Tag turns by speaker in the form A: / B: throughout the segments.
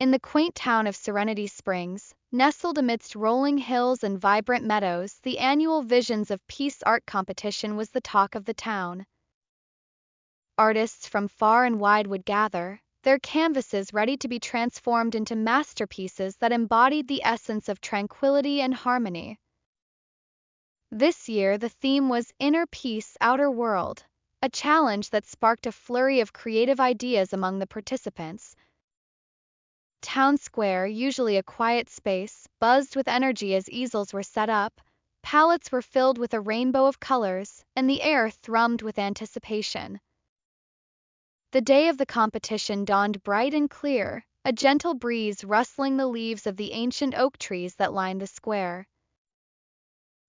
A: In the quaint town of Serenity Springs, nestled amidst rolling hills and vibrant meadows, the annual Visions of Peace art competition was the talk of the town. Artists from far and wide would gather, their canvases ready to be transformed into masterpieces that embodied the essence of tranquility and harmony. This year, the theme was Inner Peace, Outer World, a challenge that sparked a flurry of creative ideas among the participants. Town Square, usually a quiet space, buzzed with energy as easels were set up, palettes were filled with a rainbow of colors, and the air thrummed with anticipation. The day of the competition dawned bright and clear, a gentle breeze rustling the leaves of the ancient oak trees that lined the square.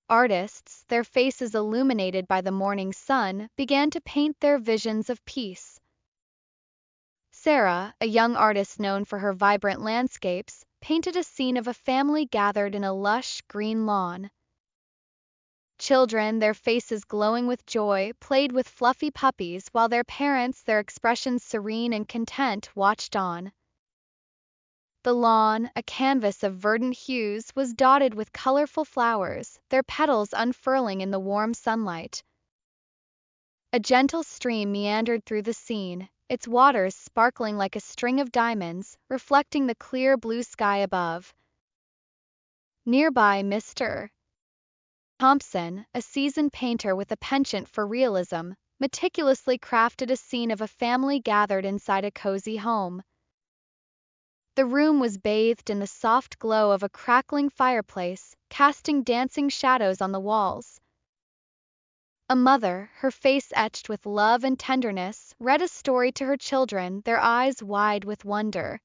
A: Artists, their faces illuminated by the morning sun, began to paint their visions of peace. Sarah, a young artist known for her vibrant landscapes, painted a scene of a family gathered in a lush, green lawn. Children, their faces glowing with joy, played with fluffy puppies, while their parents, their expressions serene and content, watched on. The lawn, a canvas of verdant hues, was dotted with colorful flowers, their petals unfurling in the warm sunlight. A gentle stream meandered through the scene, its waters sparkling like a string of diamonds, reflecting the clear blue sky above. Nearby, Mr. Thompson, a seasoned painter with a penchant for realism, meticulously crafted a scene of a family gathered inside a cozy home. The room was bathed in the soft glow of a crackling fireplace, casting dancing shadows on the walls. A mother, her face etched with love and tenderness, read a story to her children, their eyes wide with wonder.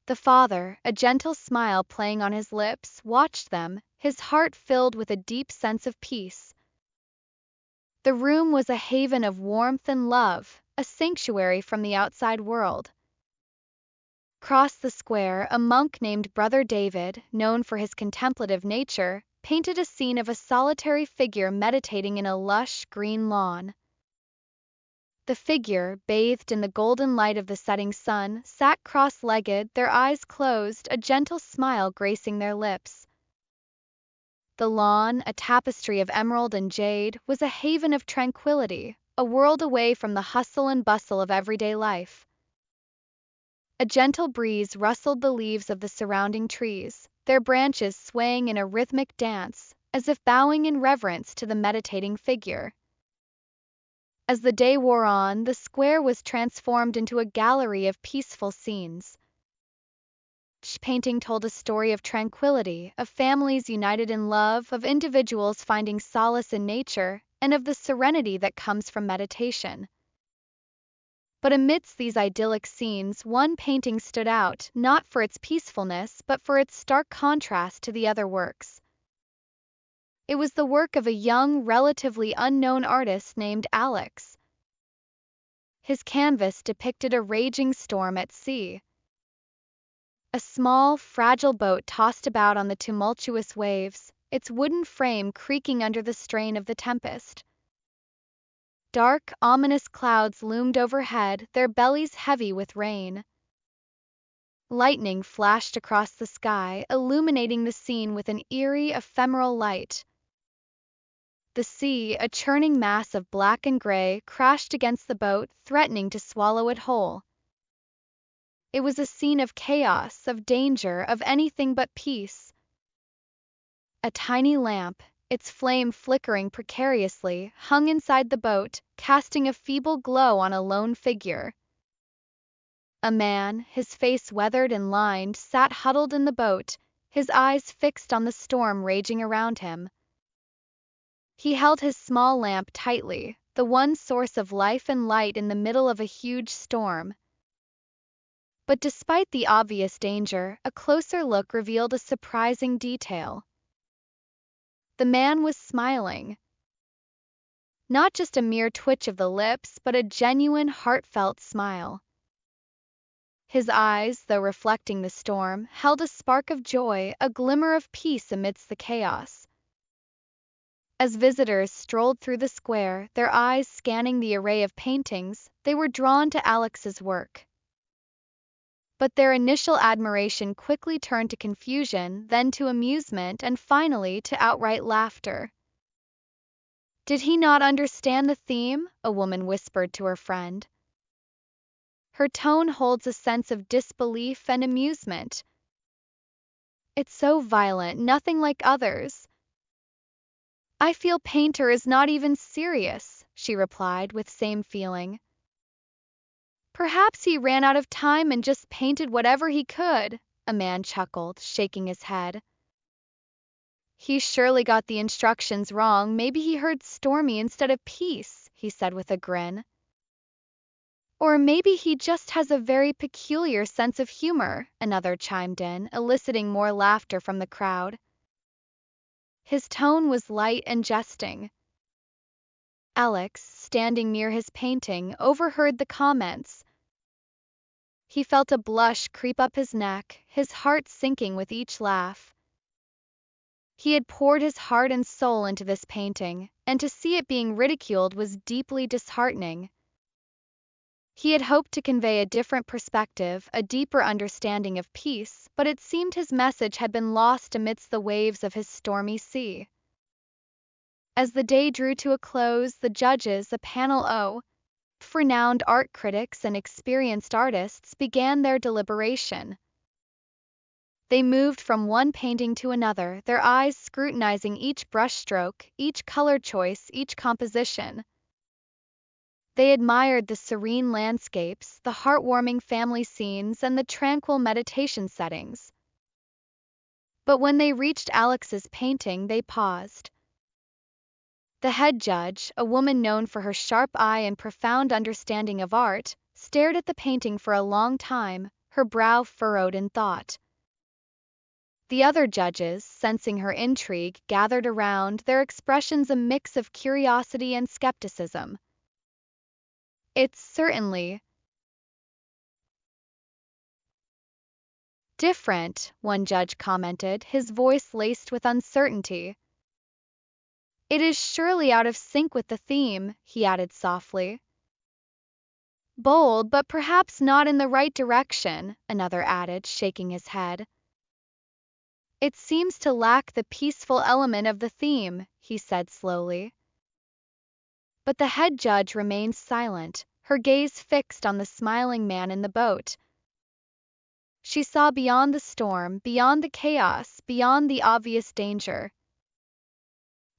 A: The father, a gentle smile playing on his lips, watched them, his heart filled with a deep sense of peace. The room was a haven of warmth and love, a sanctuary from the outside world. Across the square, a monk named Brother David, known for his contemplative nature, painted a scene of a solitary figure meditating in a lush, green lawn. The figure, bathed in the golden light of the setting sun, sat cross-legged, their eyes closed, a gentle smile gracing their lips. The lawn, a tapestry of emerald and jade, was a haven of tranquility, a world away from the hustle and bustle of everyday life. A gentle breeze rustled the leaves of the surrounding trees, their branches swaying in a rhythmic dance, as if bowing in reverence to the meditating figure. As the day wore on, the square was transformed into a gallery of peaceful scenes. Each painting told a story of tranquility, of families united in love, of individuals finding solace in nature, and of the serenity that comes from meditation. But amidst these idyllic scenes, one painting stood out, not for its peacefulness, but for its stark contrast to the other works. It was the work of a young, relatively unknown artist named Alex. His canvas depicted a raging storm at sea. A small, fragile boat tossed about on the tumultuous waves, its wooden frame creaking under the strain of the tempest. Dark, ominous clouds loomed overhead, their bellies heavy with rain. Lightning flashed across the sky, illuminating the scene with an eerie, ephemeral light. The sea, a churning mass of black and gray, crashed against the boat, threatening to swallow it whole. It was a scene of chaos, of danger, of anything but peace. A tiny lamp, its flame flickering precariously, hung inside the boat, casting a feeble glow on a lone figure. A man, his face weathered and lined, sat huddled in the boat, his eyes fixed on the storm raging around him. He held his small lamp tightly, the one source of life and light in the middle of a huge storm. But despite the obvious danger, a closer look revealed a surprising detail. The man was smiling. Not just a mere twitch of the lips, but a genuine, heartfelt smile. His eyes, though reflecting the storm, held a spark of joy, a glimmer of peace amidst the chaos. As visitors strolled through the square, their eyes scanning the array of paintings, they were drawn to Alex's work. But their initial admiration quickly turned to confusion, then to amusement, and finally to outright laughter. Did he not understand the theme? A woman whispered to her friend. Her tone holds a sense of disbelief and amusement. It's so violent, nothing like others. I feel Painter is not even serious, she replied with same feeling. Perhaps he ran out of time and just painted whatever he could, a man chuckled, shaking his head. He surely got the instructions wrong, maybe he heard Stormy instead of peace, he said with a grin. Or maybe he just has a very peculiar sense of humor, another chimed in, eliciting more laughter from the crowd. His tone was light and jesting. Alex, standing near his painting, overheard the comments. He felt a blush creep up his neck, his heart sinking with each laugh. He had poured his heart and soul into this painting, and to see it being ridiculed was deeply disheartening. He had hoped to convey a different perspective, a deeper understanding of peace, but it seemed his message had been lost amidst the waves of his stormy sea. As the day drew to a close, the judges, a panel of renowned art critics and experienced artists, began their deliberation. They moved from one painting to another, their eyes scrutinizing each brushstroke, each color choice, each composition. They admired the serene landscapes, the heartwarming family scenes, and the tranquil meditation settings. But when they reached Alex's painting, they paused. The head judge, a woman known for her sharp eye and profound understanding of art, stared at the painting for a long time, her brow furrowed in thought. The other judges, sensing her intrigue, gathered around, their expressions a mix of curiosity and skepticism. It's certainly different, one judge commented, his voice laced with uncertainty. It is surely out of sync with the theme, he added softly. Bold, but perhaps not in the right direction, another added, shaking his head. It seems to lack the peaceful element of the theme, he said slowly. But the head judge remained silent, her gaze fixed on the smiling man in the boat. She saw beyond the storm, beyond the chaos, beyond the obvious danger.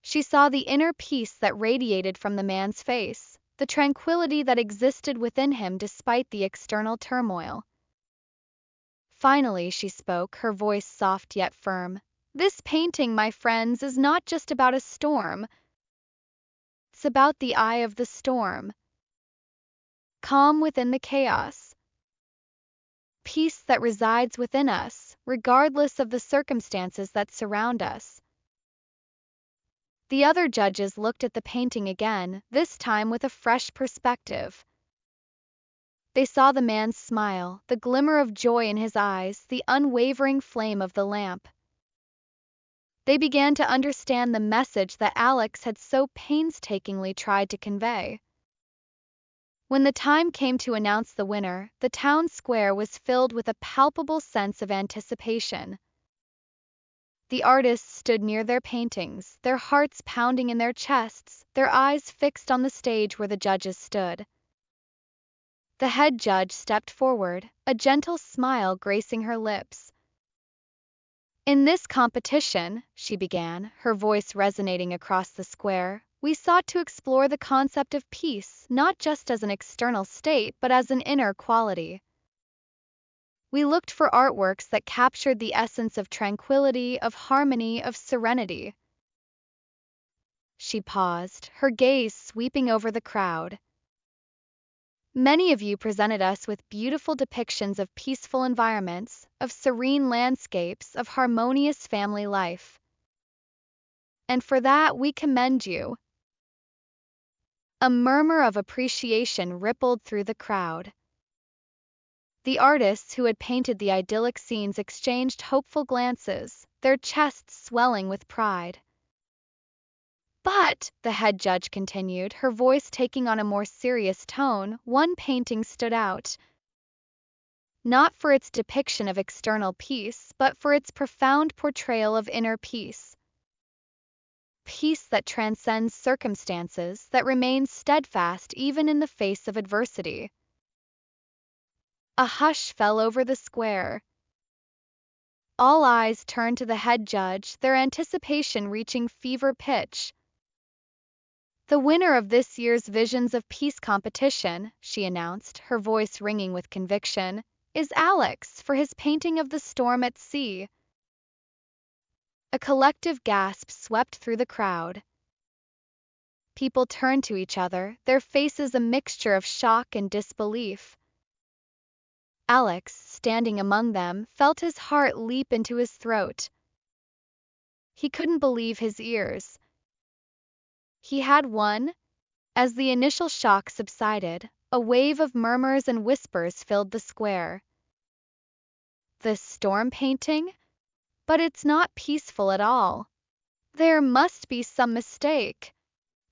A: She saw the inner peace that radiated from the man's face, the tranquility that existed within him despite the external turmoil. Finally she spoke, her voice soft yet firm. This painting, my friends, is not just about a storm. It's about the eye of the storm. Calm within the chaos. Peace that resides within us, regardless of the circumstances that surround us. The other judges looked at the painting again, this time with a fresh perspective. They saw the man's smile, the glimmer of joy in his eyes, the unwavering flame of the lamp. They began to understand the message that Alex had so painstakingly tried to convey. When the time came to announce the winner, the town square was filled with a palpable sense of anticipation. The artists stood near their paintings, their hearts pounding in their chests, their eyes fixed on the stage where the judges stood. The head judge stepped forward, a gentle smile gracing her lips. In this competition, she began, her voice resonating across the square, we sought to explore the concept of peace, not just as an external state, but as an inner quality. We looked for artworks that captured the essence of tranquility, of harmony, of serenity. She paused, her gaze sweeping over the crowd. Many of you presented us with beautiful depictions of peaceful environments, of serene landscapes, of harmonious family life. And for that we commend you. A murmur of appreciation rippled through the crowd. The artists who had painted the idyllic scenes exchanged hopeful glances, their chests swelling with pride. But, the head judge continued, her voice taking on a more serious tone, one painting stood out. not for its depiction of external peace, but for its profound portrayal of inner peace. Peace that transcends circumstances, that remains steadfast even in the face of adversity. A hush fell over the square. All eyes turned to the head judge, their anticipation reaching fever pitch. "The winner of this year's Visions of Peace competition," she announced, her voice ringing with conviction, "is Alex for his painting of the storm at sea." A collective gasp swept through the crowd. People turned to each other, their faces a mixture of shock and disbelief. Alex, standing among them, felt his heart leap into his throat. He couldn't believe his ears. He had won? As the initial shock subsided, a wave of murmurs and whispers filled the square. "The storm painting? But it's not peaceful at all. There must be some mistake."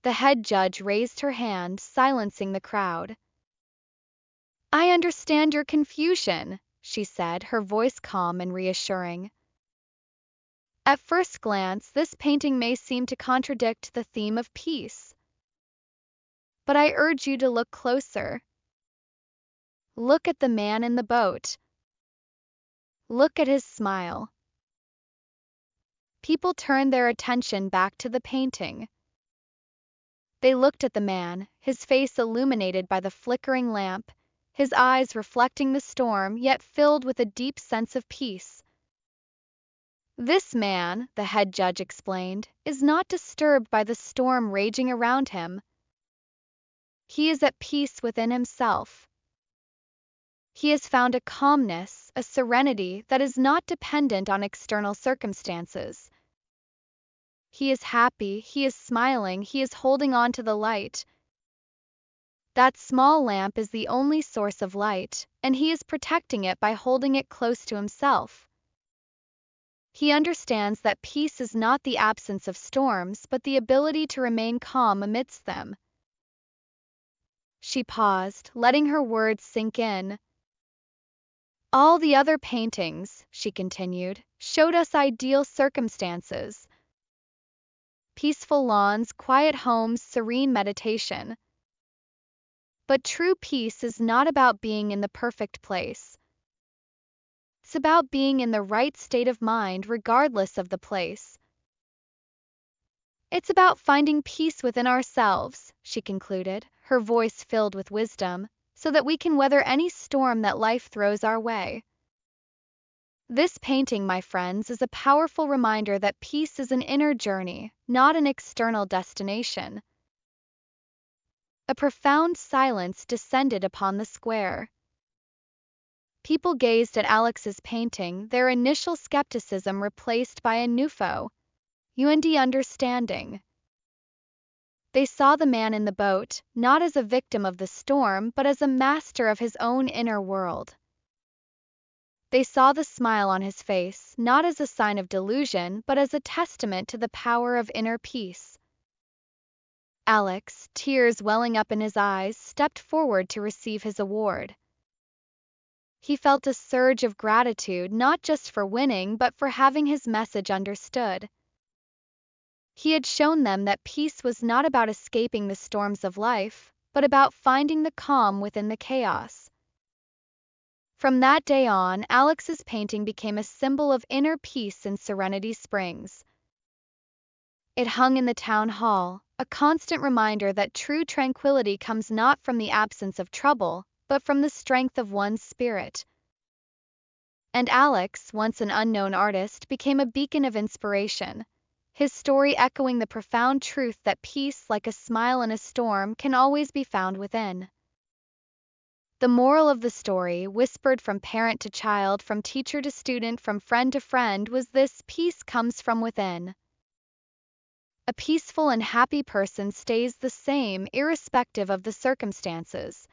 A: The head judge raised her hand, silencing the crowd. "I understand your confusion," she said, her voice calm and reassuring. "At first glance, this painting may seem to contradict the theme of peace. But I urge you to look closer. Look at the man in the boat. Look at his smile." People turned their attention back to the painting. They looked at the man, his face illuminated by the flickering lamp, his eyes reflecting the storm yet filled with a deep sense of peace. "This man," the head judge explained, "is not disturbed by the storm raging around him. He is at peace within himself. He has found a calmness, a serenity that is not dependent on external circumstances. He is happy, he is smiling, he is holding on to the light. That small lamp is the only source of light, and he is protecting it by holding it close to himself. He understands that peace is not the absence of storms, but the ability to remain calm amidst them." She paused, letting her words sink in. "All the other paintings," she continued, "showed us ideal circumstances. Peaceful lawns, quiet homes, serene meditation. But true peace is not about being in the perfect place. It's about being in the right state of mind regardless of the place. It's about finding peace within ourselves," she concluded, her voice filled with wisdom, "so that we can weather any storm that life throws our way." This painting, my friends, is a powerful reminder that peace is an inner journey, not an external destination. A profound silence descended upon the square. People gazed at Alex's painting, their initial skepticism replaced by a newfound understanding. They saw the man in the boat, not as a victim of the storm, but as a master of his own inner world. They saw the smile on his face, not as a sign of delusion, but as a testament to the power of inner peace. Alex, tears welling up in his eyes, stepped forward to receive his award. He felt a surge of gratitude, not just for winning, but for having his message understood. He had shown them that peace was not about escaping the storms of life, but about finding the calm within the chaos. From that day on, Alex's painting became a symbol of inner peace in Serenity Springs. It hung in the town hall, a constant reminder that true tranquility comes not from the absence of trouble, but from the strength of one's spirit. And Alex, once an unknown artist, became a beacon of inspiration, his story echoing the profound truth that peace, like a smile in a storm, can always be found within. The moral of the story, whispered from parent to child, from teacher to student, from friend to friend, was this: peace comes from within. A peaceful and happy person stays the same, irrespective of the circumstances.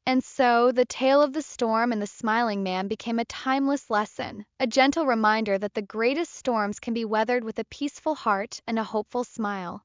A: And so, the tale of the storm and the smiling man became a timeless lesson, a gentle reminder that the greatest storms can be weathered with a peaceful heart and a hopeful smile.